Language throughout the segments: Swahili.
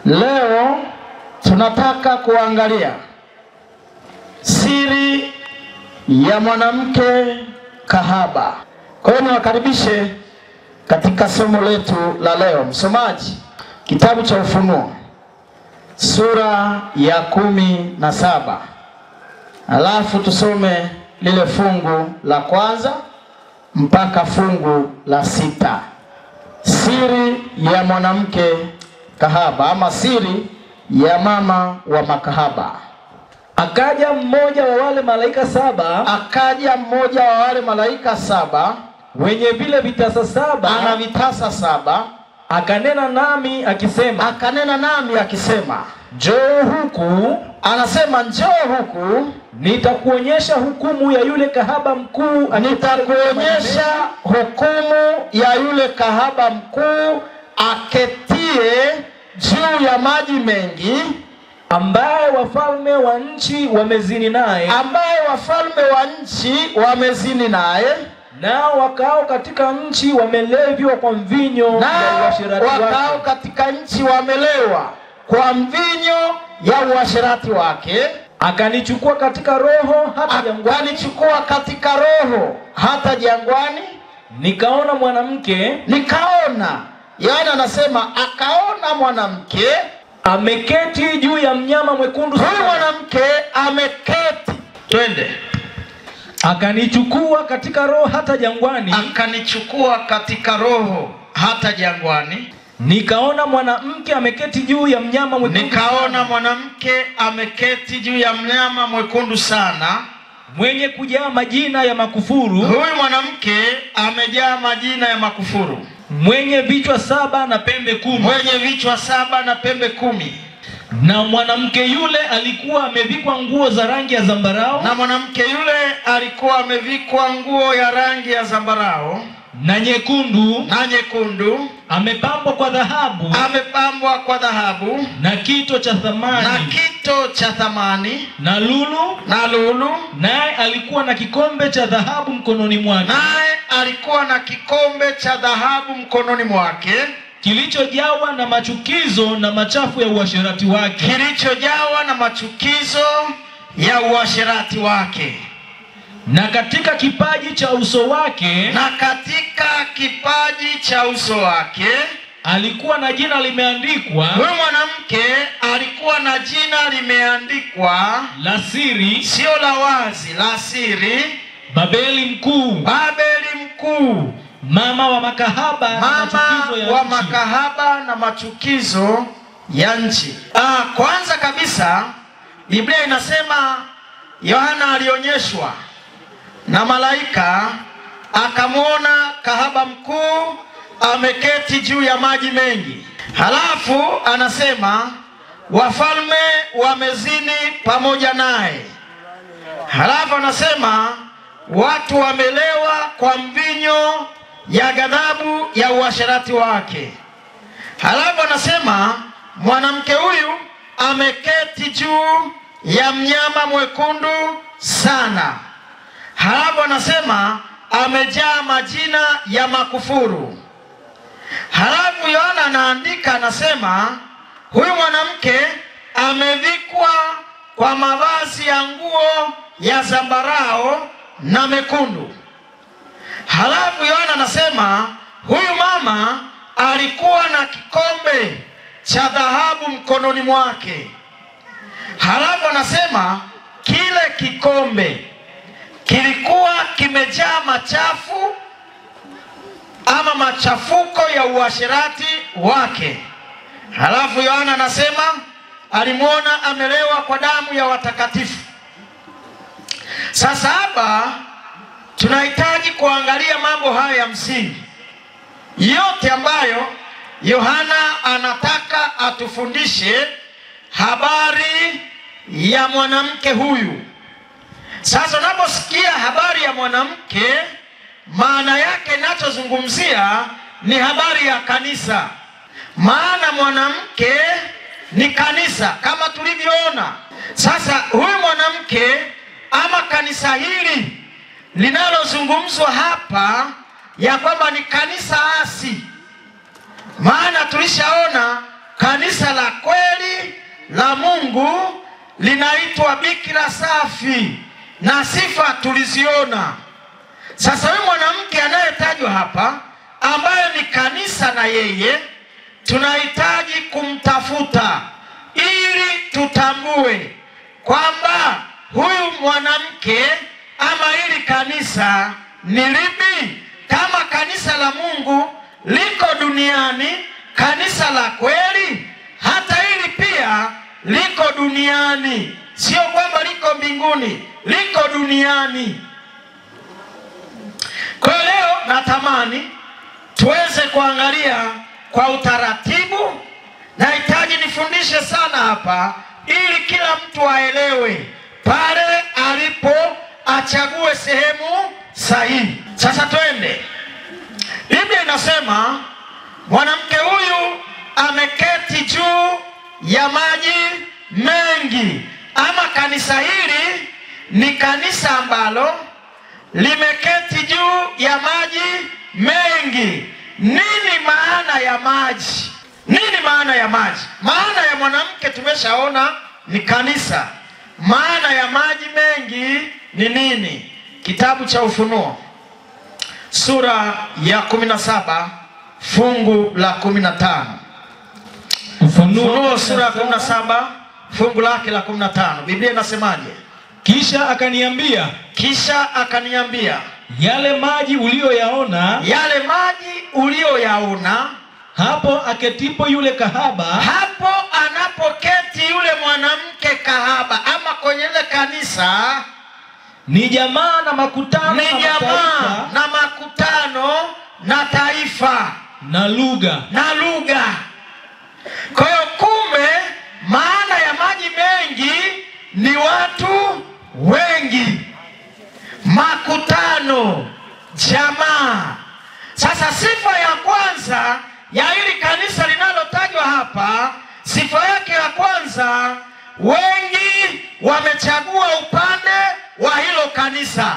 Leo tunataka kuangalia siri ya mwanamke kahaba. Kwa hiyo niwakaribishe katika somo letu la leo. Msomaji, kitabu cha Ufunuo sura ya 17. Alafu tusome lile fungu la kwanza mpaka fungu la 6. Siri ya mwanamke kahaba, ama siri ya mama wa makahaba. Akaja mmoja wa wale malaika saba, wenye vile vitasa saba, ana vitasa 7. Akanena nami akisema, njoo huku. Anasema njoo huku, nitakuonyesha hukumu ya yule kahaba mkuu, aketie juu ya maji mengi, ambaye wafalme wa nchi wamezini naye, nao wakao katika nchi wameleviwa kwa mvinyo ya uasherati wake. Akanichukua katika roho hata jangwani, nikaona mwanamke. Yohana anasema akaona mwanamke ameketi juu ya mnyama mwekundu sana. Huyu mwanamke ameketi. Twende. Akanichukua katika roho hata jangwani. Nikaona mwanamke ameketi juu ya mnyama mwekundu sana, mwenye kujaa majina ya makufuru. Huyu mwanamke amejaa majina ya makufuru. Mwenye vichwa 7 na pembe 10. Na mwanamke yule alikuwa amevikwa nguo za rangi ya zambarau, na nyekundu, amepambwa kwa dhahabu, na kito cha thamani, na lulu, naye alikuwa na kikombe cha dhahabu mkononi mwake, kilichojawa na machukizo na machafu ya uasherati wake. Na katika kipaji cha uso wake, alikuwa na jina limeandikwa. Huyu mwanamke alikuwa na jina limeandikwa la siri, sio la wazi, la siri, Babeli mkuu, mama wa makahaba na machukizo ya nchi. Kwanza kabisa Biblia inasema Yohana alionyeshwa na malaika, akamwona kahaba mkuu ameketi juu ya maji mengi. Halafu anasema wafalme wamezini pamoja naye. Halafu anasema watu wamelewa kwa mvinyo ya ghadhabu ya uasherati wake. Halafu anasema mwanamke huyu ameketi juu ya mnyama mwekundu sana. Halafu anasema amejaa majina ya makufuru. Halafu Yohana anaandika, anasema huyu mwanamke amevikwa kwa mavazi ya nguo ya zambarau na mekundu. Halafu Yohana anasema huyu mama alikuwa na kikombe cha dhahabu mkononi mwake. Halafu anasema kile kikombe kilikuwa kimejaa machafu ama machafuko ya uasherati wake. Halafu Yohana anasema alimwona amelewa kwa damu ya watakatifu. Sasa hapa tunahitaji kuangalia mambo haya ya msingi yote ambayo Yohana anataka atufundishe habari ya mwanamke huyu. Sasa unaposikia habari ya mwanamke, maana yake ninachozungumzia ni habari ya kanisa. Maana mwanamke ni kanisa kama tulivyoona. Sasa huyu mwanamke ama kanisa hili linalozungumzwa hapa ya kwamba ni kanisa asi. Maana tulishaona kanisa la kweli Mungu linaitwa bikira safi, na sifa tuliziona. Sasa huyu mwanamke anayetajwa hapa ambaye ni kanisa, na yeye tunahitaji kumtafuta ili tutambue kwamba huyu mwanamke ama hili kanisa ni lipi. Kama kanisa la Mungu liko duniani, kanisa la kweli, hata hili pia liko duniani, sio kwamba liko mbinguni, liko duniani. Kwa leo natamani tuweze kuangalia kwa utaratibu. Nahitaji nifundishe sana hapa ili kila mtu aelewe pale alipo, achague sehemu sahihi. Sasa twende. Biblia inasema mwanamke huyu ameketi juu ya maji mengi, ama kanisa hili ni kanisa ambalo limeketi juu ya maji mengi. Nini maana ya maji? Nini maana ya maji? Maana ya mwanamke tumeshaona ni kanisa. Maana ya maji mengi ni nini? Kitabu cha Ufunuo sura ya 17 fungu la 15. Ufunuo sura ya 17 fungu lake la 15. Biblia inasemaje? Kisha akaniambia, yale maji uliyoyaona, hapo aketipo yule kahaba, hapo anapoketi yule mwanamke kahaba, ama kwenye ile kanisa, ni jamaa na makutano, na taifa na lugha. Kwa hiyo kumbe maana ya maji mengi ni watu wengi, makutano, jamaa. Sasa sifa ya kwanza ya hili kanisa linalotajwa hapa, sifa yake ya kwanza, wengi wamechagua upande wa hilo kanisa.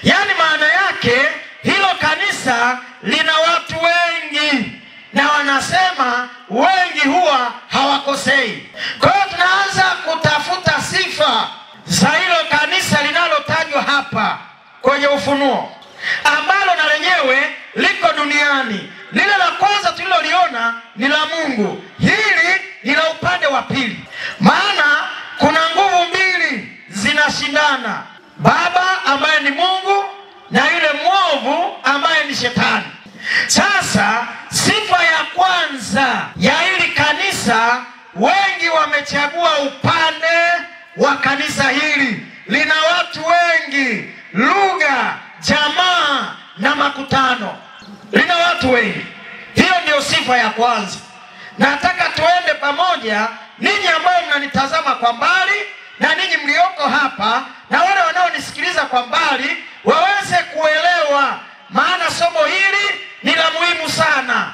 Yaani maana yake hilo kanisa lina watu wengi, na wanasema wengi huwa hawakosei. Kwa hiyo tunaanza kutafuta sifa za hilo kanisa linalotajwa hapa kwenye Ufunuo, ambalo na lenyewe liko duniani. Lile la kwanza tuliloliona ni la Mungu, hili ni la upande wa pili. Maana kuna nguvu mbili zinashindana, Baba ambaye ni Mungu na yule mwovu ambaye ni Shetani. Sasa sifa ya kwanza ya hili kanisa, wengi wamechagua upande wa kanisa hili. Lina watu wengi, lugha, jamaa na makutano. Lina watu wengi. Hiyo ndio sifa ya kwanza. Nataka tuende pamoja, ninyi ambao mnanitazama kwa mbali na ninyi mlioko hapa na wale wanaonisikiliza kwa mbali, waweze kuelewa, maana somo hili ni la muhimu sana.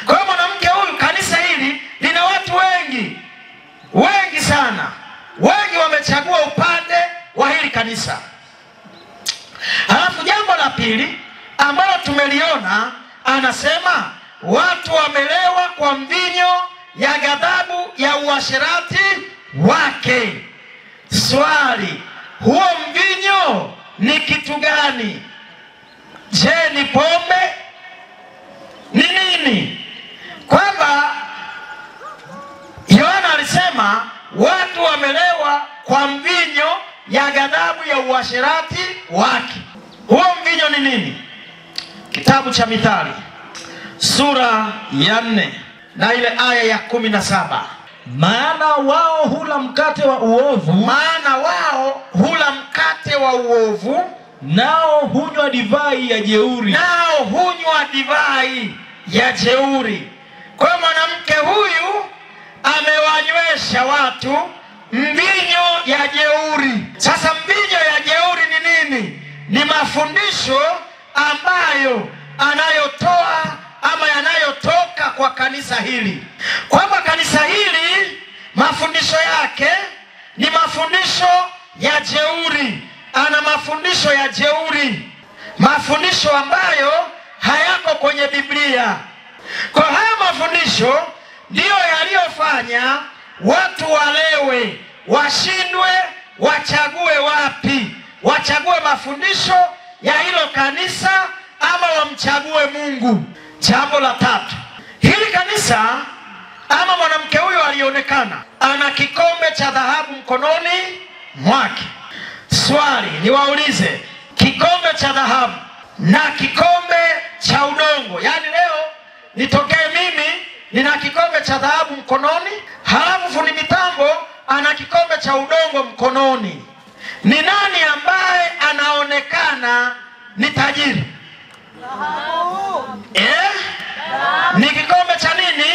Kwa hiyo mwanamke huyu, kanisa hili lina watu wengi, wengi sana. Wengi wamechagua upande wa hili kanisa. Halafu jambo la pili ambalo tumeliona, anasema watu wamelewa kwa mvinyo ya ghadhabu ya uasherati wake. Swali, huo mvinyo ni kitu gani? Je, ni pombe? Ni nini? Kwamba Yohana alisema watu wamelewa kwa mvinyo ya ghadhabu ya uasherati wake. Huo mvinyo ni nini? Kitabu cha Mithali sura ya 4 na ile aya ya 17. Maana wao hula mkate wa uovu, nao hunywa divai ya jeuri. Kwa mwanamke huyu amewanywesha watu mvinyo ya jeuri. Sasa mvinyo ya jeuri ni nini? Ni mafundisho ambayo anayotoa ama yanayotoka kwa kanisa hili, kwamba kanisa hili mafundisho yake ni mafundisho ya jeuri. Ana mafundisho ya jeuri, mafundisho ambayo hayako kwenye Biblia. Kwa haya mafundisho ndiyo yaliyofanya watu walewe, washindwe, wachague wapi? Wachague mafundisho ya hilo kanisa ama wamchague Mungu? Jambo la tatu, hili kanisa ama mwanamke huyo alionekana ana kikombe cha dhahabu mkononi mwake. Swali niwaulize, kikombe cha dhahabu na kikombe cha udongo, yani leo nitokee mimi nina kikombe cha dhahabu mkononi, halafu fundi mitambo ana kikombe cha udongo mkononi, ni nani ambaye anaonekana ni tajiri? Ni kikombe cha nini?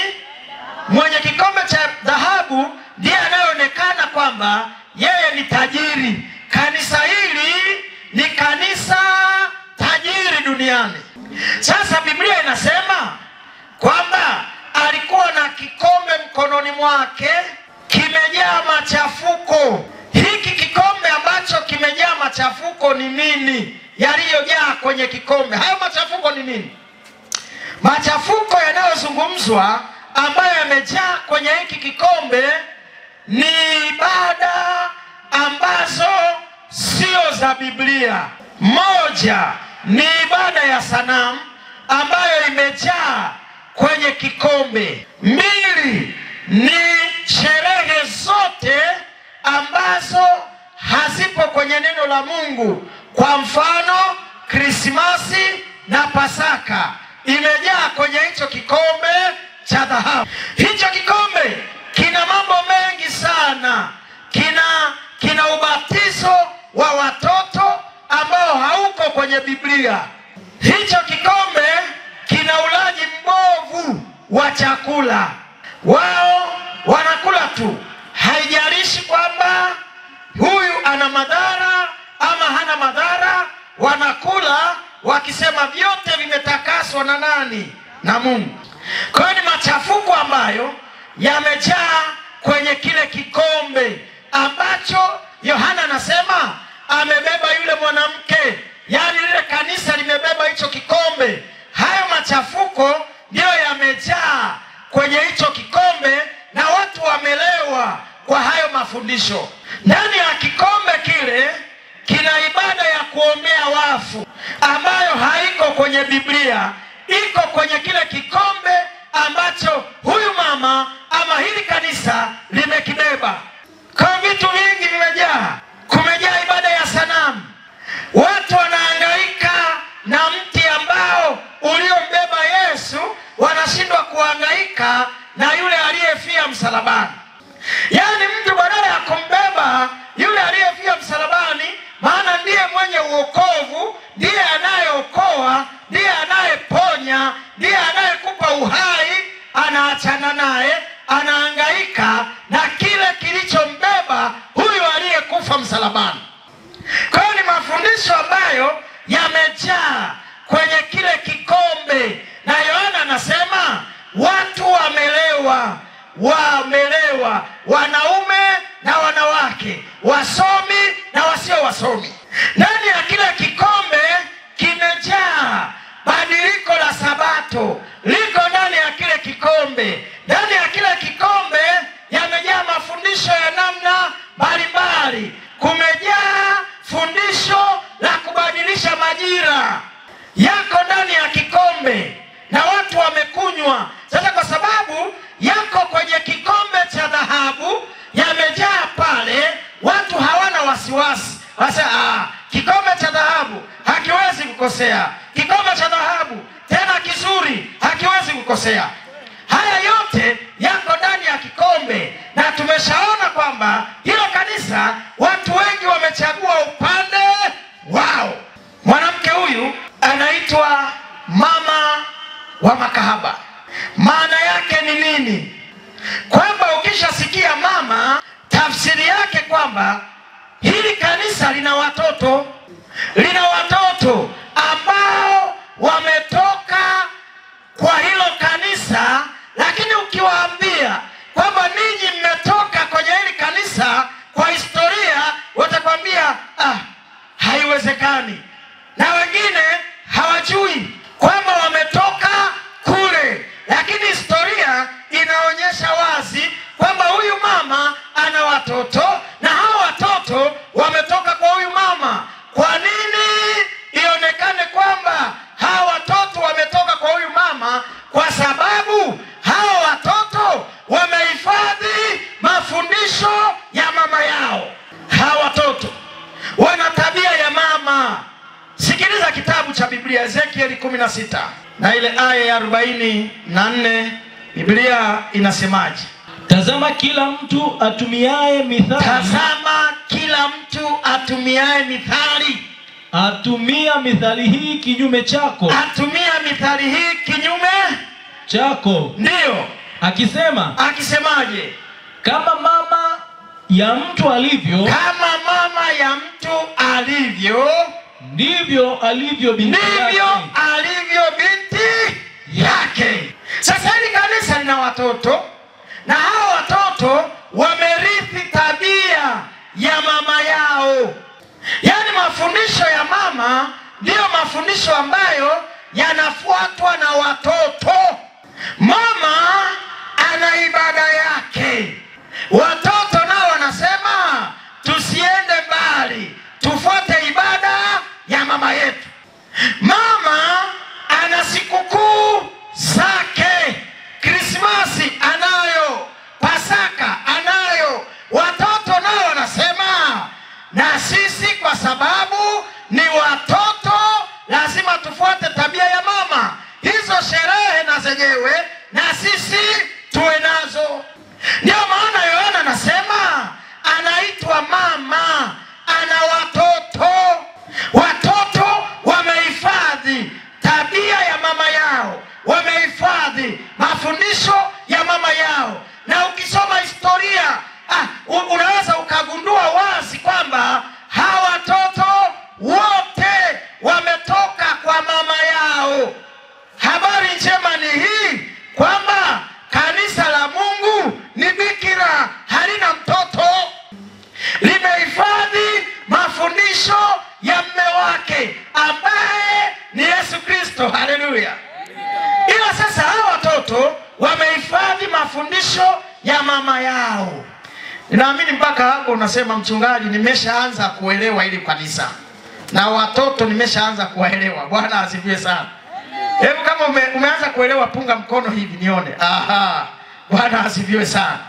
Mwenye kikombe cha dhahabu ndiye anayeonekana kwamba yeye ni tajiri. Kanisa hili ni kanisa tajiri duniani. Sasa Biblia inasema kwamba alikuwa na kikombe mkononi mwake kimejaa machafuko. Hiki kikombe ambacho kimejaa machafuko ni nini? Yaliyojaa kwenye kikombe, hayo machafuko ni nini? Machafuko yanayozungumzwa ambayo yamejaa kwenye hiki kikombe ni ibada ambazo sio za Biblia. Moja ni ibada ya sanamu ambayo imejaa kwenye kikombe. Mbili ni sherehe zote ambazo hazipo kwenye neno la Mungu. Kwa mfano Krismasi na Pasaka imejaa kwenye hicho kikombe cha dhahabu. Hicho kikombe kina mambo mengi sana. Kina ubatizo wa watoto ambao hauko kwenye Biblia. Hicho kikombe kina ulaji mbovu wa chakula. Wao wanakula tu, haijalishi kwamba huyu ana madhara ama hana madhara. Wanakula wakisema vyote vimetakaswa na nani? Na Mungu. Kwa hiyo ni machafuko ambayo yamejaa kwenye kile kikombe ambacho Yohana anasema amebeba yule mwanamke, yani lile kanisa limebeba hicho kikombe. Hayo machafuko ndio yamejaa kwenye hicho kikombe na watu wamelewa kwa hayo mafundisho. Ndani ya kikombe kile kina ibada ya kuombea wafu ambayo haiko kwenye Biblia, iko kwenye kile kikombe ambacho huyu mama ama hili kanisa limekibeba. Kwa vitu vingi vimejaa. Kumejaa ibada ya sanamu. Watu wanahangaika na mti ambao uliombeba Yesu, wanashindwa kuhangaika na yule aliyefia msalabani. Yaani mtu badala ya kumbeba yule aliyefia msalabani, maana ndiye mwenye uokovu, ndiye anayeokoa, ndiye anayeponya, ndiye anayekupa uhai, anaachana naye, anahangaika na kile kilichombeba huyu aliyekufa msalabani. Kwa hiyo ni mafundisho ambayo yamejaa kwenye kile kikombe. Na Yohana anasema watu wamelewa, wanaume na wanawake, wasomi na wasio wasomi. Ndani ya kile kikombe kimejaa badiliko la Sabato, liko ndani ya kile kikombe. Ndani ya kile kikombe yamejaa mafundisho ya namna mbalimbali. Kumejaa fundisho la kubadilisha majira, yako ndani ya kikombe na watu wamekunywa. Sasa kwa sababu yako kwenye kikombe cha dhahabu, yamejaa pale, watu hawana wasiwasi. Sasa kikombe cha dhahabu hakiwezi kukosea. Kikombe cha dhahabu tena kizuri hakiwezi kukosea. Haya yote yako ndani ya kikombe, na tumeshaona kwamba hilo kanisa watu wengi wamechagua upande wao. Mwanamke huyu anaitwa mama wa makahaba. Maana yake ni nini? Kwamba ukishasikia mama, tafsiri yake kwamba hili kanisa lina watoto ambao wametoka kwa hilo kanisa. Lakini ukiwaambia kwamba ninyi mmetoka kwenye hili kanisa kwa historia, watakwambia haiwezekani. Na wengine hawajui kwamba wametoka kule, lakini historia inaonyesha wazi kwamba huyu mama kwa sababu hao watoto wamehifadhi mafundisho ya mama yao. Hao watoto wana tabia ya mama. Sikiliza kitabu cha Biblia, Ezekieli 16 na ile aya ya 44. Biblia inasemaje? Tazama kila mtu atumiaye mithali. Tazama kila mtu atumiaye mithali. Atumia mithali hii kinyume chako. Atumia mithali hii kinyume chako. Ndio. Akisemaje? Kama mama ya mtu alivyo. Kama mama ya mtu alivyo, ndivyo alivyo binti yake. Sasa hili kanisa lina watoto, na hao watoto wamerithi tabia ya mama yao. Yaani mafundisho ya mama ndio mafundisho ambayo yanafuatwa na watoto. Mama ana ibada yake. Watoto nao wanasema tusiende mbali, tufuate ibada ya mama yetu. Mama ana sikukuu zake. Krismasi anayo, Pasaka anayo. Watoto nao wanasema na sisi kwa sababu ni watoto lazima tufuate tabia ya mama. Hizo sherehe na zenyewe na sisi tuwe nazo. Ndio maana Yohana anasema anaitwa mama, ana watoto. Watoto wamehifadhi tabia ya mama yao, wamehifadhi mafundisho ya mama yao. Na ukisoma historia unaweza ukagundua wazi kwamba hawa watoto wote wametoka kwa mama yao. Habari njema ni hii kwamba kanisa la Mungu ni bikira, halina mtoto. Limehifadhi mafundisho ya mume wake ambaye ni Yesu Kristo. Haleluya. Ila sasa hawa watoto wamehifadhi mafundisho ya mama yao. Ninaamini mpaka hapo unasema, mchungaji, nimeshaanza kuelewa hili kanisa na watoto nimeshaanza kuwaelewa. Bwana asifiwe sana. Hebu kama umeanza kuelewa, punga mkono hivi nione. Aha. Bwana asifiwe sana.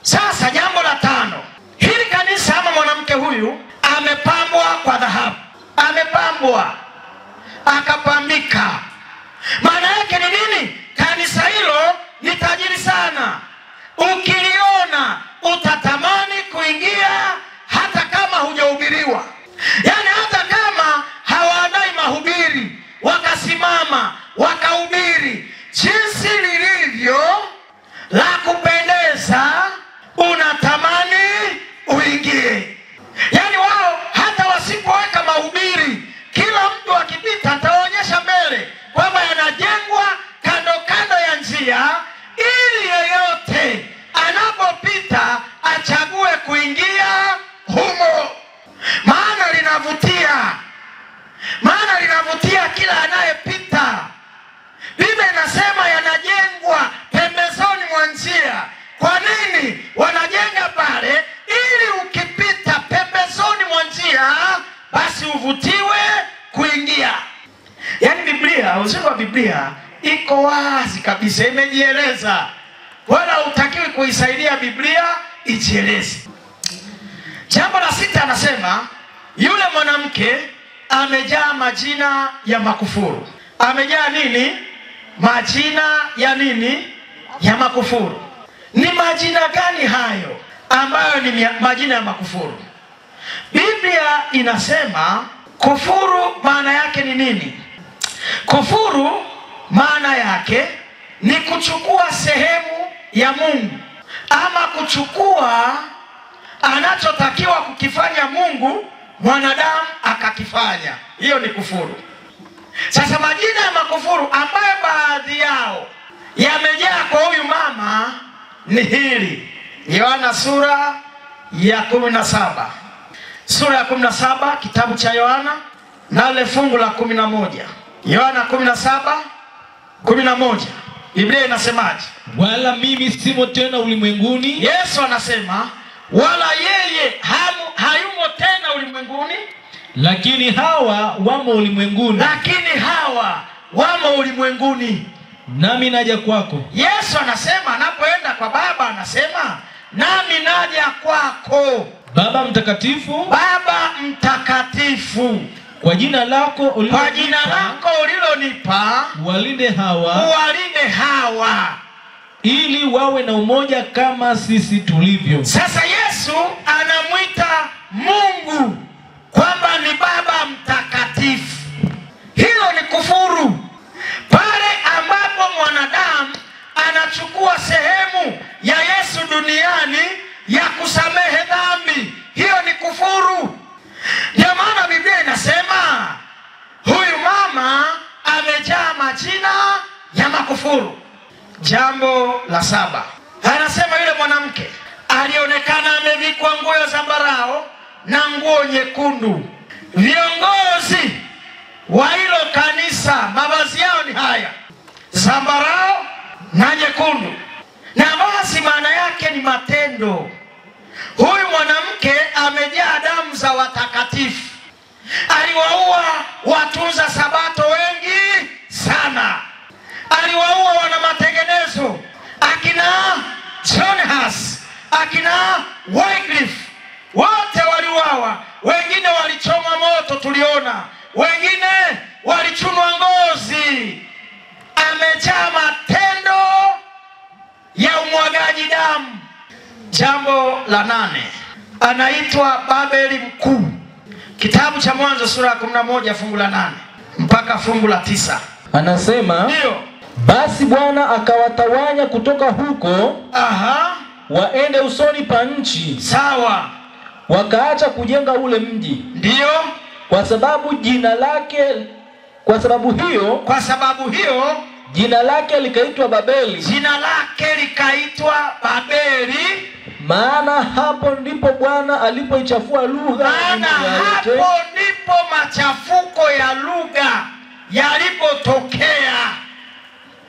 Sasa jambo la 5. Hili kanisa ama mwanamke huyu amepambwa kwa dhahabu. Amepambwa, akapambika. Maana yake ni nini? Kanisa hilo ni tajiri sana. Ukiliona utatamani kuingia hata kama hujahubiriwa. Yaani hata kama hawaadai mahubiri, wakasimama wakahubiri, jinsi lilivyo la kupendeza unatamani uingie. Yaani wao hata wasipoweka mahubiri, kila mtu akipita ataonyesha mbele kwamba yanajengwa kando kando ya njia, ili yeyote anapopita achague kuingia humo. Maana linavutia kila anayepita. Biblia inasema yanajengwa pembezoni mwa njia. Kwa nini wanajenga pale? Ili ukipita pembezoni mwa njia basi uvutiwe kuingia. Yaani Biblia, uzuri wa Biblia iko wazi kabisa, imejieleza. Wala hutakiwi kuisaidia Biblia ijieleze. Jambo la 6 anasema yule mwanamke amejaa majina ya makufuru. Amejaa nini? Majina ya nini? Ya makufuru. Ni majina gani hayo ambayo ni majina ya makufuru? Biblia inasema kufuru maana yake ni nini? Kufuru maana yake ni kuchukua sehemu ya Mungu, ama kuchukua anachotakiwa kukifanya Mungu, mwanadamu akakifanya. Hiyo ni kufuru. Sasa majina ya makufuru ambayo baadhi yao yamejaa kwa huyu mama ni hili. Yohana sura ya 17. Sura ya 17 kitabu cha Yohana na ile fungu la 11. Yohana 17:11. Biblia inasemaje? Wala mimi simo tena ulimwenguni. Yesu anasema wala yeye hayumo tena ulimwenguni, lakini hawa wamo ulimwenguni. Lakini hawa wamo ulimwenguni, nami naja kwako. Yesu anasema anapoenda kwa Baba, anasema nami naja kwako. Baba mtakatifu, Baba mtakatifu, kwa jina lako ulilonipa uwalinde hawa ili wawe na umoja kama sisi tulivyo. Sasa Yesu anamuita Mungu kwamba ni Baba mtakatifu. Hilo ni kufuru. Pale ambapo mwanadamu anachukua sehemu ya Yesu duniani ya kusamehe dhambi, hiyo ni kufuru. Ndio maana Biblia inasema huyu mama amejaa majina ya makufuru. Jambo la 7, anasema yule mwanamke alionekana amevikwa nguo ya zambarau na nguo nyekundu. Viongozi wa hilo kanisa mavazi yao ni haya, zambarau na nyekundu, na basi maana yake ni matendo. Huyu mwanamke amejaa damu za watakatifu. Aliwaua watunza sabato wengi sana. Aliwaua wana matengenezo, akina John Huss, akina Wycliffe, wote waliuawa. Wengine walichomwa moto, tuliona. Wengine walichunwa ngozi. Amejaa matendo ya umwagaji damu. Jambo la 8, anaitwa Babeli mkuu. Kitabu cha Mwanzo sura ya 11 fungu la 8 mpaka fungu la 9. Anasema, ndio, basi Bwana akawatawanya kutoka huko waende usoni pa nchi. Sawa. Wakaacha kujenga ule mji. Ndio. Kwa sababu hiyo jina lake likaitwa Babeli. Jina lake likaitwa Babeli. Maana hapo ndipo Bwana alipoichafua lugha. Maana hapo ndipo machafuko ya lugha yalipotokea.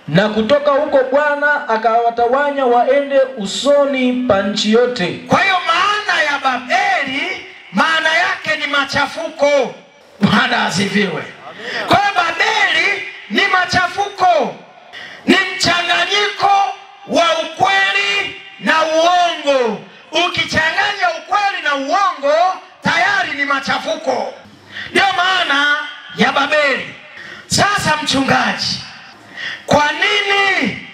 Na kutoka huko Bwana akawatawanya waende usoni pa nchi yote. Kwa hiyo maana ya Babeli, maana yake ni machafuko. Bwana asifiwe. Kwa hiyo Babeli ni machafuko, ni mchanganyiko wa ukweli na uongo. Ukichanganya ukweli na uongo, tayari ni machafuko. Ndio maana ya Babeli. Sasa mchungaji, kwa nini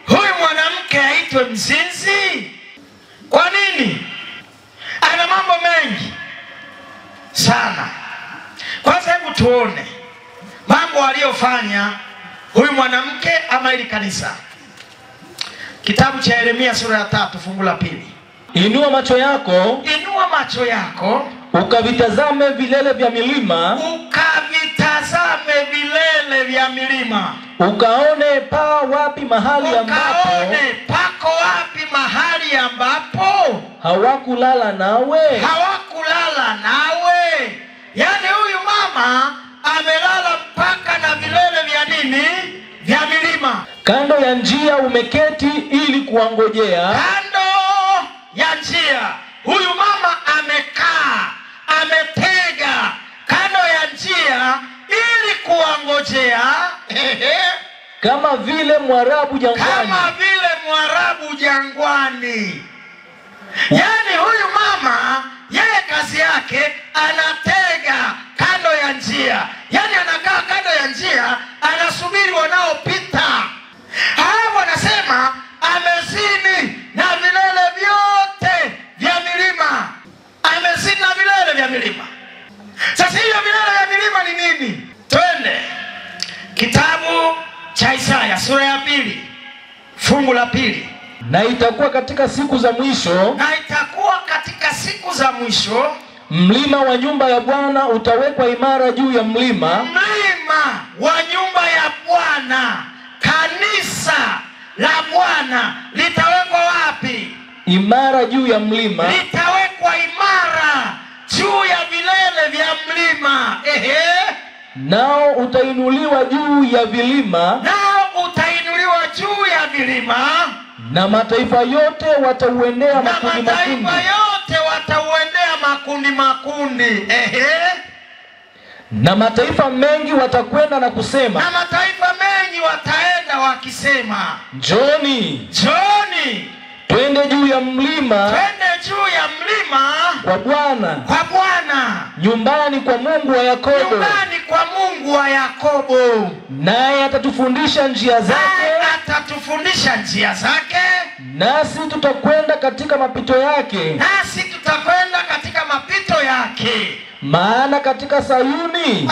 huyu mwanamke aitwe mzinzi? Kwa nini? Ana mambo mengi sana. Kwanza hebu tuone mambo aliyofanya huyu mwanamke ama ili kanisa. Kitabu cha Yeremia sura ya 3 fungu la 2. Inua macho yako ukavitazame vilele vya milima. Ukaone pako wapi mahali ambapo hawakulala nawe. Yaani huyu mama amelala mpaka na vilele vya nini? Vya milima. Kando ya njia umeketi ili kuangojea. Kando ya njia. Huyu mama amekaa, ametega kando ya njia ili kuangojea. Kama vile Mwarabu jangwani. Yaani huyu mama, yeye kazi yake anatega kando ya njia. Yaani anakaa kando ya njia, anasubiri wanaopita. Hapo wanasema amezini na vilele vyote vya milima. Amezini na vilele vya milima. Sasa hiyo vilele vya milima ni nini? Twende kitabu cha Isaya sura ya 2 fungu la 2. Na itakuwa katika siku za mwisho mlima wa nyumba ya Bwana utawekwa imara juu ya mlima. Mlima wa nyumba ya Bwana, kanisa la Bwana litawekwa wapi? Imara juu ya mlima. Litawekwa imara juu ya vilele vya mlima. Nao utainuliwa juu ya vilima. Na mataifa yote watauendea makundi makundi. Na mataifa mengi watakwenda na kusema. Na mataifa mengi wataenda wakisema. Njooni. Njooni. Twende juu ya mlima. Twende juu ya mlima. Kwa Bwana. Kwa Bwana. Nyumbani kwa Mungu wa Yakobo. Nyumbani kwa Mungu wa Yakobo. Naye atatufundisha njia zake. Naye atatufundisha njia zake. Nasi tutakwenda katika mapito yake. Nasi tutakwenda katika mapito yake. Maana katika Sayuni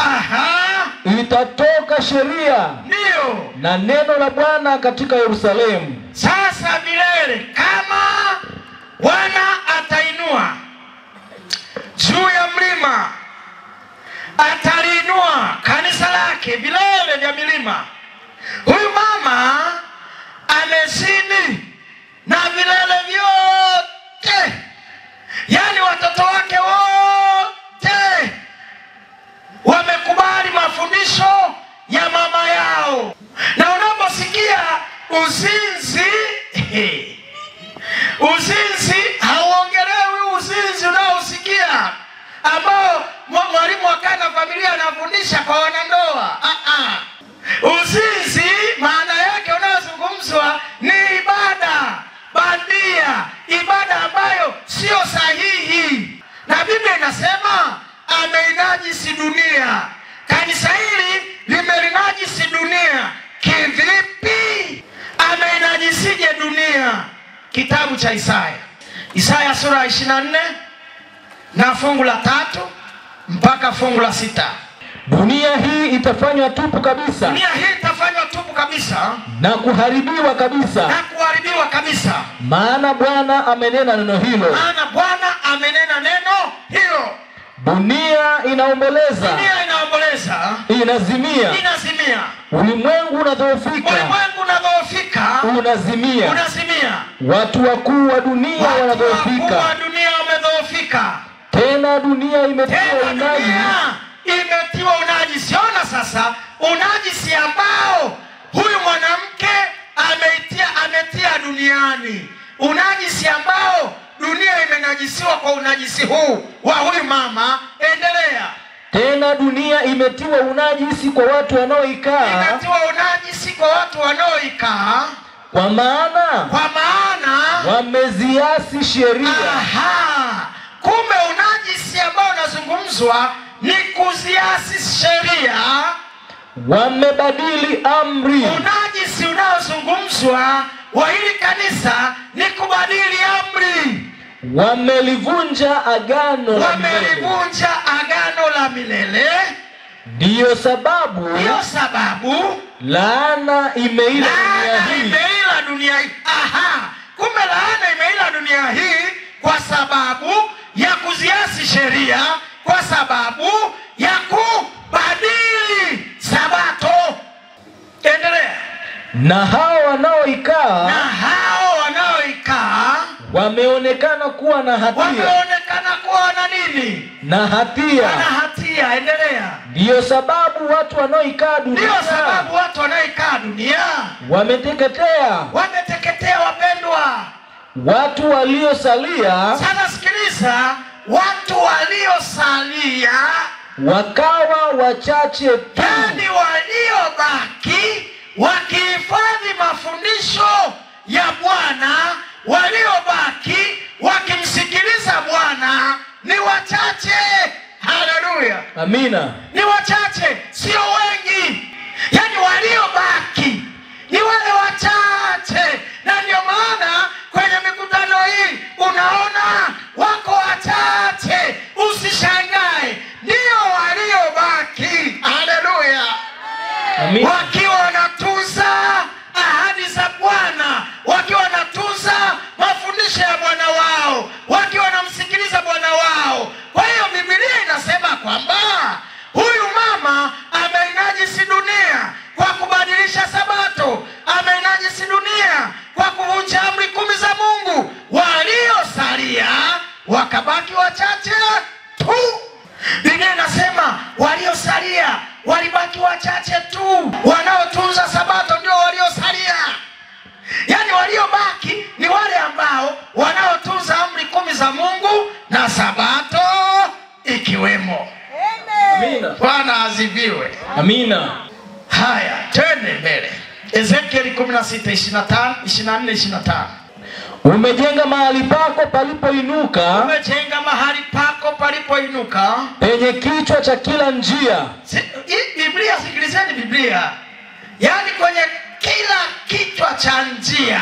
itatoka sheria. Ndio. Na neno la Bwana katika Yerusalemu. Sasa milele kama Bwana atainua juu ya mlima, ataliinua kanisa lake vilele vya milima. Huyu mama amezini na vilele vyote, yani watoto wake wote wamekubali mafundisho ya mama yao. Na unaposikia uzinzi, uzinzi hauongelewi uzinzi unaosikia ambao mwalimu wa kana familia anafundisha kwa wanandoa. Uzinzi maana yake unaozungumzwa ni ibada bandia, ibada ambayo sio sahihi. Na Biblia inasema ameinajisi dunia. Kanisa hili limelinajisi dunia. Kivipi? Ameinajisije dunia? Kitabu cha Isaya sura 24 na fungu la 3 mpaka fungu la 6. Dunia hii itafanywa tupu kabisa. Dunia hii itafanywa tupu kabisa. Na kuharibiwa kabisa. Na kuharibiwa kabisa. Maana Bwana amenena neno hilo. Maana Bwana amenena neno hilo. Dunia inaomboleza. Dunia inaomboleza. Inazimia. Inazimia. Ulimwengu unadhoofika. Ulimwengu unadhoofika. Unazimia. Unazimia. Watu wakuu wa dunia wanadhoofika. Watu wakuu wa dunia wamedhoofika. Tena dunia imetiwa unajisi. Imetiwa unajisi. Ona sasa unajisi ambao huyu mwanamke ametia duniani. Unajisi ambao dunia imenajisiwa kwa unajisi huu wa huyu mama. Endelea. Tena dunia imetiwa unajisi kwa watu wanaoikaa. Imetiwa unajisi kwa watu wanaoikaa. Kwa maana wameziasi sheria. Kumbe unajisi ambao unazungumzwa ni kuziasi sheria. Wamebadili amri. Unajisi unaozungumzwa wa hili kanisa ni kubadili amri. Wamelivunja agano la milele. Wamelivunja agano la milele. Ndiyo sababu laana imeila dunia hii. Kumbe laana imeila dunia hii kwa sababu ya kuziasi sheria, kwa sababu ya kubadili sabato. Endelea. Na hao wanaoikaa wameonekana kuwa na hatia. Wameonekana kuwa na nini? Na hatia. Na hatia. Endelea. Ndiyo sababu watu wanaoikaa dunia. Ndiyo sababu watu wanaoikaa dunia wameteketea. Wameteketea wapendwa. Watu waliosalia. Sasa sikiliza, watu waliosalia wakawa wachache tu. Yani waliobaki wakihifadhi mafundisho ya Bwana, waliobaki wakimsikiliza Bwana ni wachache. Haleluya. Amina. Ni wachache, sio wengi. Yani waliobaki ni wale wachache. Na ndio maana kwenye mikutano hii unaona wako wachache. Usishangae, ndio waliobaki. Haleluya. Amina. Wakiwa wanatunza ahadi za Bwana, wakiwa wanatunza mafundisho ya Bwana wao, wakiwa wanamsikiliza Bwana wao. Kwa hiyo Biblia inasema kwamba huyu mama ameinajisi dunia kwa kubadilisha Amina. Haya, twende mbele. Ezekieli 16:25, 24-25. Umejenga mahali pako palipoinuka. Umejenga mahali pako palipoinuka, penye kichwa cha kila njia. Biblia, sikilizeni Biblia. Yaani kwenye kila kichwa cha njia.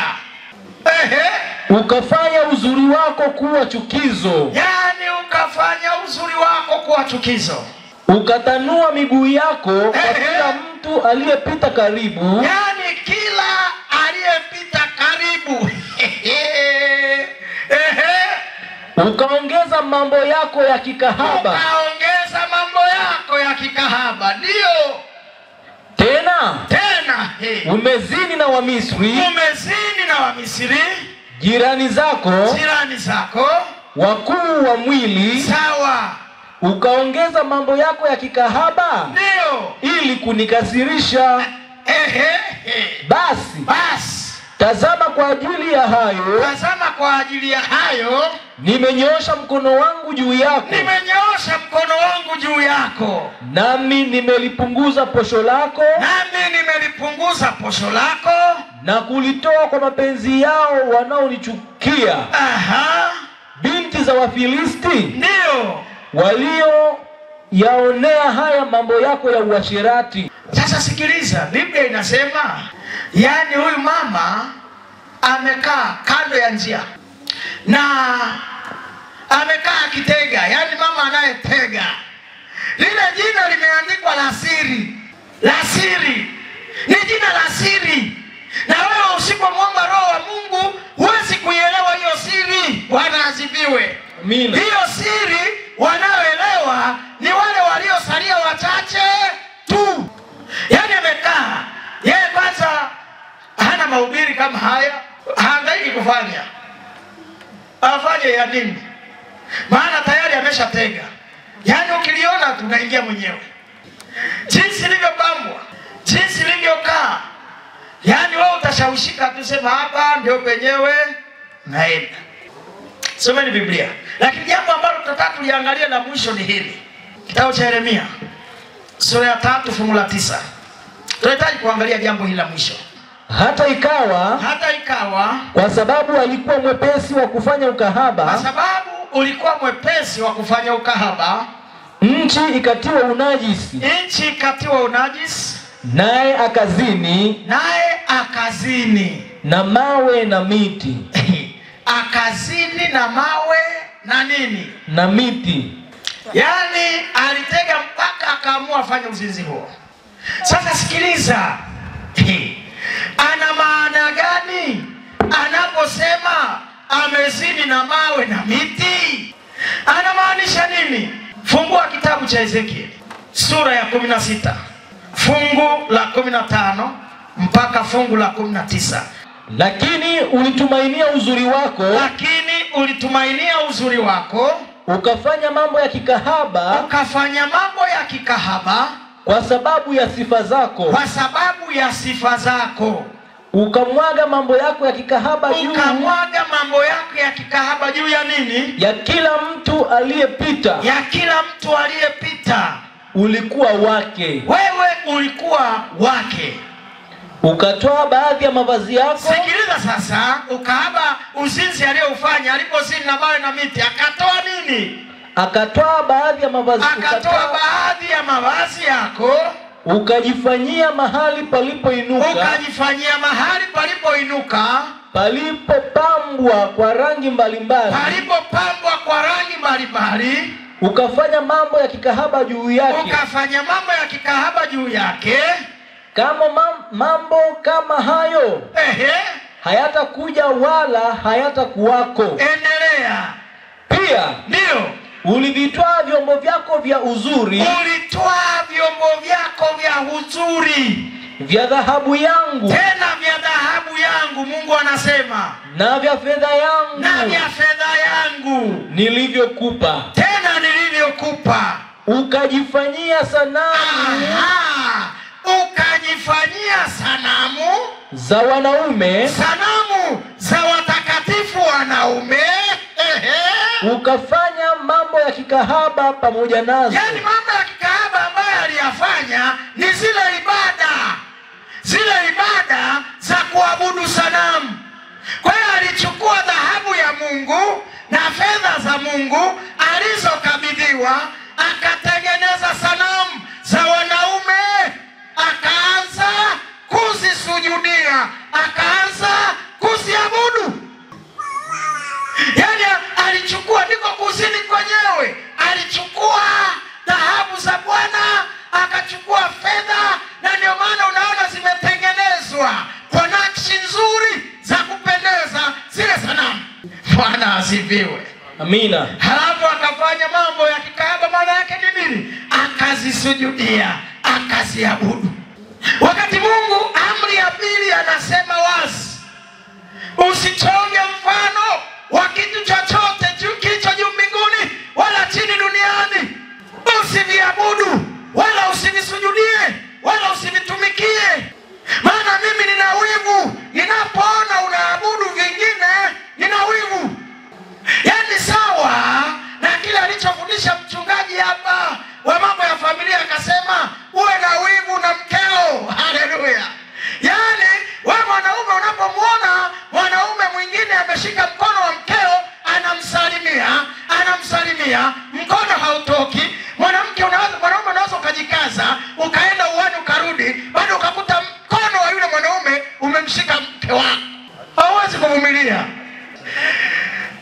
Ukafanya uzuri wako kuwa chukizo. Yaani ukafanya uzuri wako kuwa chukizo. Ukatanua miguu yako kwa kila mtu aliyepita karibu. Yaani kila aliyepita karibu. Ukaongeza mambo yako ya kikahaba. Ukaongeza mambo yako ya kikahaba. Ndio. Tena. Umezini na Wamisri. Umezini na Wamisri. Jirani zako. Wakuu wa mwili. Sawa. Ukaongeza mambo yako ya kikahaba. Ndio. Ili kunikasirisha. Basi. Tazama kwa ajili ya hayo. Nimenyoosha mkono wangu juu yako. Nami nimelipunguza posho lako. Na kulitoa kwa mapenzi yao wanaonichukia. Binti za Wafilisti. Ndio. Walio yaonea haya mambo yako ya uasherati. Sasa sikiliza, Biblia inasema, yaani huyu mama amekaa kando ya njia na amekaa akitega, yaani mama anayetega. Lile jina limeandikwa la siri. Ni jina la siri. Na wewe usipomwomba Roho wa Mungu huwezi kuielewa hiyo siri. Bwana asifiwe. Amina. Hiyo siri wanaoelewa ni wale waliosalia wachache tu. Yaani amekaa, yeye kwanza hana mahubiri kama haya, haangaiki kufanya. Afanye ya nini? Maana tayari ameshatega. Yaani ukiliona tunaingia mwenyewe. Jinsi lilivyopambwa, jinsi lilivyokaa. Yaani wewe utashawishika tusema hapa ndio penyewe naenda. Someni Biblia. Lakini jambo ambalo tutataka tuliangalia la mwisho ni hili. Kitabu cha Yeremia sura ya 3 fungu la 9. Tunahitaji kuangalia jambo hili la mwisho. Hata ikawa kwa sababu alikuwa mwepesi wa kufanya ukahaba. Nchi ikatiwa unajisi. Naye akazini na mawe na miti. Akazini na mawe na nini? Na miti. Yaani alitega mpaka akaamua afanye uzinzi huo. Sasa sikiliza. Ana maana gani anaposema amezini na mawe na miti? Anamaanisha nini? Fungua kitabu cha Ezekieli sura ya 16 fungu la 15 mpaka fungu la 19. Lakini ulitumainia uzuri wako. Ukafanya mambo ya kikahaba. Kwa sababu ya sifa zako. Ukamwaga mambo yako ya kikahaba juu. Ya nini? Ya kila mtu aliyepita. Ulikuwa wake. Wewe ulikuwa wake. Ukatoa baadhi ya mavazi yako. Sikiliza sasa, ukahaba uzinzi aliyoufanya alipozini na mawe na miti, akatoa nini? Akatoa baadhi ya mavazi yako. Ukajifanyia mahali palipoinuka. Palipopambwa kwa rangi mbalimbali. Ukafanya mambo ya kikahaba juu yake. Kama mambo kama hayo hayatakuja wala hayatakuwako. Endelea. Pia ndio ulivitoa vyombo vyako vya uzuri. Vya dhahabu yangu. Tena vya dhahabu yangu, Mungu anasema. Na vya fedha yangu. Nilivyokupa. Tena nilivyokupa. Ukajifanyia sanamu. Ukajifanyia sanamu za wanaume. Sanamu za watakatifu wanaume. Ukafanya mambo ya kikahaba pamoja nazo. Yaani mambo ya kikahaba ambayo aliyafanya ni zile ibada za kuabudu sanamu. Kwa hiyo alichukua dhahabu ya Mungu na fedha za Mungu alizokabidhiwa, akatengeneza sanamu za wanaume, akaanza kuzisujudia, akaanza kuziabudu. Yani alichukua, ndiko kuzini kwenyewe, alichukua dhahabu za Bwana, akachukua fedha, na ndio maana unaona zimetengenezwa kwa nakshi nzuri za kupendeza zile sanamu. Bwana asifiwe. Amina. Halafu akafanya mambo ya kikahaba. Maana yake ni nini? Akazisujudia, akaziabudu. Wakati Mungu amri ya pili anasema wazi, usichonge mfano wa kitu chochote kilicho juu mbinguni wala chini duniani. Usiviabudu wala usivisujudie wala usivitumikie. Maana mimi nina wivu ninapoona unaabudu vingine, nina wivu. Yani sawa na kile alichofundisha mchungaji hapa wa mambo ya familia, akasema uwe na wivu na mkeo. Haleluya. Yani wewe mwanaume unapomwona mwanaume mwingine ameshika mkono wa mkeo, anamsalimia, mkono hautoki. Mwanaume unaweza ukajikaza ukaenda uani ukarudi, bado ukakuta mkono wa yule mwanaume umemshika mke wako. Hauwezi kuvumilia.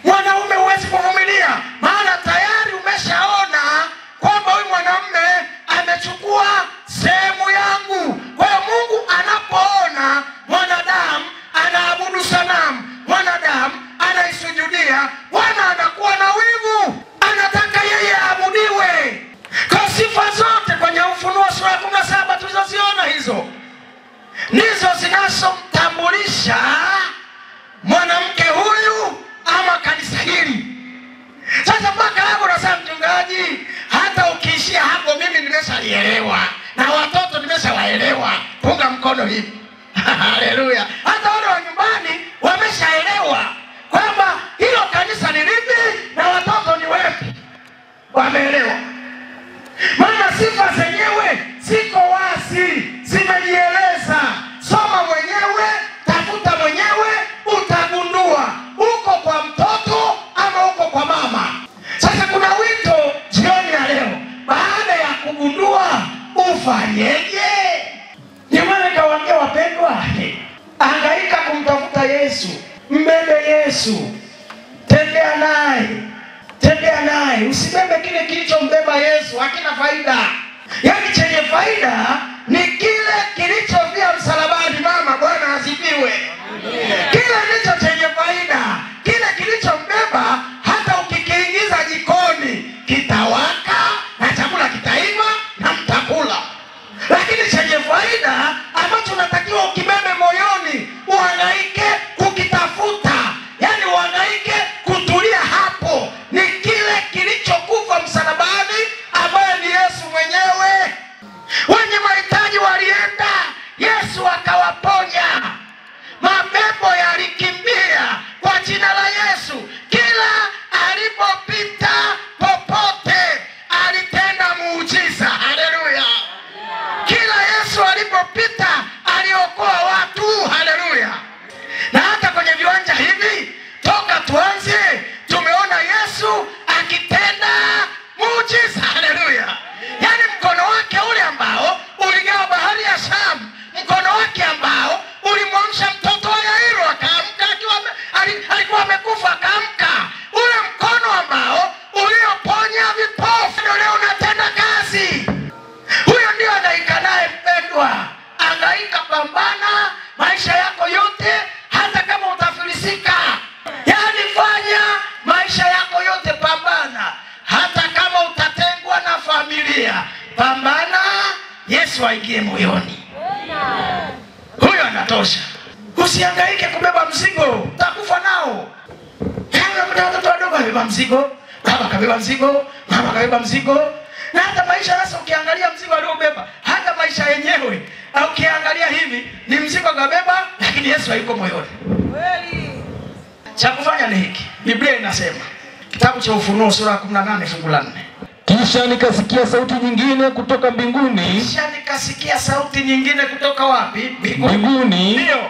Mwanaume huwezi kuvumilia, maana tayari umeshaona kwamba huyu mwanamume amechukua sehemu yangu. Kwa hiyo Mungu anapoona mwanadamu anaabudu sanamu, mwanadamu anaisujudia, Bwana anakuwa na wivu, anataka yeye aabudiwe. Kwa sifa zote kwenye Ufunuo sura 17 tulizoziona, hizo ndizo zinazomtambulisha mwanamke huyu ama kanisa hili. Sasa mpaka hapo nasema mchungaji, hata ukiishia hapo mimi nimeshaelewa na watoto nimeshawaelewa. Punga mkono hivi. Haleluya. Hata wale wa nyumbani wameshaelewa kwamba hilo kanisa ni lipi na watoto ni wepi. Wameelewa. Maana sifa zenyewe ziko wazi, zimejieleza. Soma mwenyewe, tafuta mwenyewe, utagundua uko kwa mtoto ama uko kwa mama. Sasa kuna wito jioni ya leo, baada ya kugundua ufanyeje? Ni maana nikawaambia wapendwa, hangaika kumtafuta Yesu, mbebe Yesu, tembea naye, usibebe kile kilichombeba Yesu, hakina faida. Yaani chenye faida ni kile kilichovia msalabani. Mama, Bwana asifiwe. Kile ndicho chenye faida, kile kilichombeba. Hata ukikiingiza jikoni kitawaka na chakula kitaiva na mtakula. Lakini chenye faida ambacho unatakiwa ukibebe moyoni, uhangaike kukitafuta, yani uhangaike kutulia hapo, ni kile kilichokufa msalabani, ambaye ni Yesu mwenyewe. Wenye mahitaji walienda, Yesu akawaponya. Mapepo yalikimbia kwa jina la Yesu. Kila alipopita popote alitenda muujiza. Haleluya. Kila Yesu alipopita aliokoa watu. Haleluya. Na hata kwenye viwanja hivi toka tuanze tumeona Yesu akitenda muujiza. Haleluya. Yani mkono wake ule ambao uligawa bahari ya Shamu, mkono wake ambao ulimwamsha mtoto wa Yairo akaamka, alikuwa amekufa akaamka, ule mkono ambao ulioponya vipofu ndio leo unatenda kazi. Huyo ndio anaika naye mpendwa. Angaika, pambana maisha yako yote, hata kama utafilisika. Yani fanya maisha yako yote, pambana. Hata kama utatengwa na familia, pambana, Yesu aingie moyoni. Huyo anatosha. Usihangaike kubeba mzigo, utakufa nao. Watoto wadogo wabeba mzigo, baba kabeba mzigo, mama kabeba mzigo. Na hata maisha sasa ukiangalia mzigo aliobeba, hata maisha yenyewe au ukiangalia hivi ni mzigo kabeba, lakini Yesu hayuko moyoni. Kweli. Cha kufanya ni hiki. Biblia inasema, kitabu cha Ufunuo sura 18 fungu la 4. Kisha nikasikia sauti nyingine kutoka mbinguni. Kisha nikasikia sauti nyingine kutoka wapi? Mbinguni. Ndio.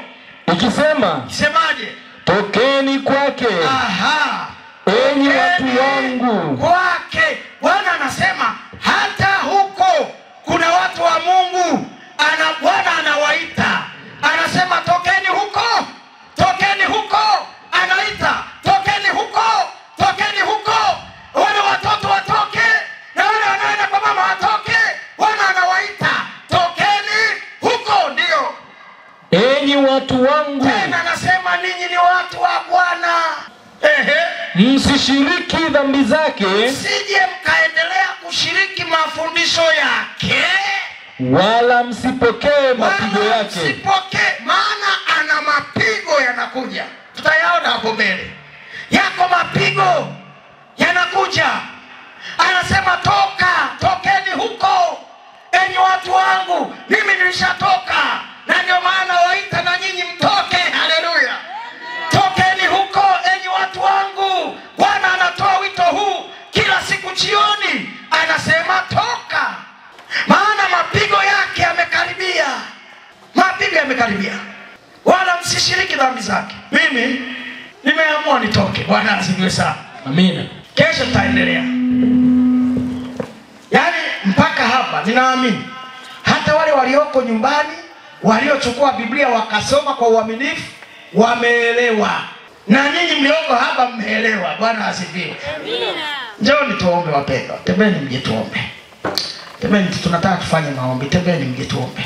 Ikisema. Semaje? Tokeni kwake. Aha. Enyi watu wangu. Kwake. Bwana anasema hata huko kuna watu wa Mungu. Bwana anawaita. Anasema tokeni huko. Tokeni huko. Anaita. Tokeni huko. Tokeni huko. Wale watoto watoke. Na wale wanaenda kwa mama watoke. Bwana anawaita. Tokeni huko. Ndio. Enyi watu wangu. Tena anasema ninyi ni watu wa Bwana. Msishiriki dhambi zake. Msije mkaendelea kushiriki mafundisho yake. Wala msipokee mapigo yake. Msipokee, maana ana mapigo yanakuja. Tutayaona hapo mbele. Yako mapigo yanakuja. Anasema tokeni huko. Enyi watu wangu, mimi nilishatoka. Na ndio maana waita na nyinyi mtoke. Haleluya. Tokeni huko enyi watu wangu. Bwana anatoa wito huu kila siku jioni. Anasema toka. Maana mapigo yake yamekaribia. Mapigo yamekaribia. Wala msishiriki dhambi zake. Mimi nimeamua nitoke. Bwana asifiwe sana. Amina. Kesho tutaendelea. Yaani mpaka hapa ninaamini hata wale walioko nyumbani waliochukua Biblia wakasoma kwa uaminifu wameelewa. Na nyinyi mlioko hapa mmeelewa. Bwana asifiwe. Amina. Njoo tuombe wapendwa. Tembeni mje tuombe. Tembeni tunataka tufanye maombi. Tembeni mje tuombe.